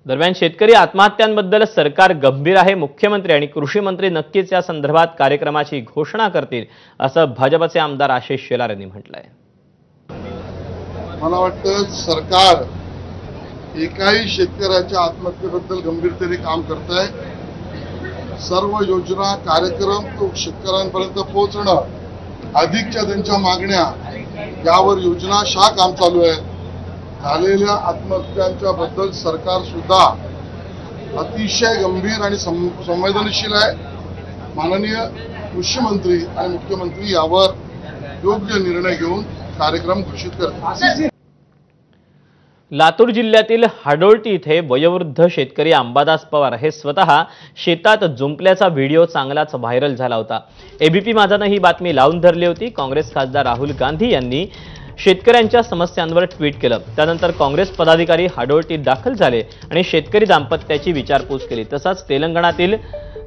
दरम्यान शेतकरी आत्महत्यांबद्दल सरकार गंभीर आहे। मुख्यमंत्री आणि कृषी मंत्री नक्कीच या संदर्भात कार्यक्रमाची घोषणा करतील, असं भाजपचे आमदार आशिष शेलार यांनी म्हटलंय। मला वाटतं सरकार एकाही शेतकऱ्याच्या आत्महत्येबद्दल गंभीरतेने काम करत आहे। सर्व योजना कार्यक्रम तो शेतकऱ्यांपर्यंत पोहोचणं, अधिकच्या त्यांच्या मागण्या यावर योजनाशः काम चालू आहे। झालेल्या आत्महत्यांच्या बद्दल सरकार सुद्धा अतिशय गंभीर आणि संवेदनशील आहे। माननीय कृषी मंत्री आणि मुख्यमंत्री यावर योग्य निर्णय घेऊन कार्यक्रम घोषित करतील। लातूर जिल्ह्यातील हाडोळटी इथे वयोवृद्ध शेतकरी अंबादास पवार हे स्वतः शेतात जुंपल्याचा व्हिडिओ चांगलाच व्हायरल झाला होता। एबीपी माझाने ही बातमी लावून धरली होती। काँग्रेस खासदार राहुल गांधी यांनी शेतकऱ्यांच्या समस्यांवर ट्विट केलं। त्यानंतर काँग्रेस पदाधिकारी हाडोळटीत दाखल झाले आणि शेतकरी दाम्पत्याची विचारपूस केली। तसंच तेलंगणातील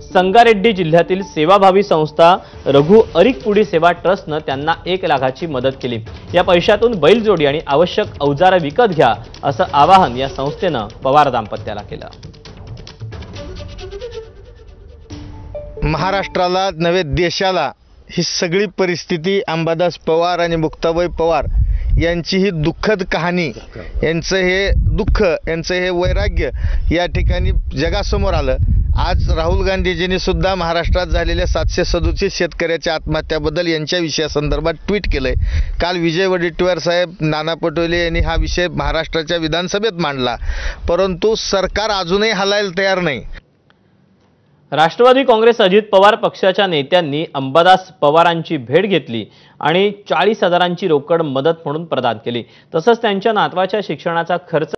संगारेड्डी जिल्ह्यातील सेवाभावी संस्था रघु अरिकपुडी सेवा ट्रस्टनं त्यांना 1 लाखाची मदत केली। या पैशातून बैलजोडी आणि आवश्यक अवजार विकत घ्या, असं आवाहन या संस्थेनं पवार दाम्पत्याला केलं। महाराष्ट्राला नव्हे देशाला ही सगळी परिस्थिती अंबादास पवार आणि मुक्ताबाई पवार यांची ही दुःखद कहाणी, यांचं हे दुःख, यांचं हे वैराग्य या ठिकाणी जगासमोर आलं। आज राहुल गांधीजींनी सुद्धा महाराष्ट्रात झालेल्या 737 शेतकऱ्याच्या आत्महत्याबद्दल यांच्या विषयासंदर्भात ट्विट केलंय। काल विजय वडेट्टीवार साहेब, नाना पटोले यांनी हा विषय महाराष्ट्राच्या विधानसभेत मांडला, परंतु सरकार अजूनही हलायला तयार नाही। राष्ट्रवादी काँग्रेस अजित पवार पक्षाच्या नेत्यांनी अंबादास पवारांची भेट घेतली आणि 40,000ची रोकड मदत म्हणून प्रदान केली। तसंच त्यांच्या नातवाच्या शिक्षणाचा खर्च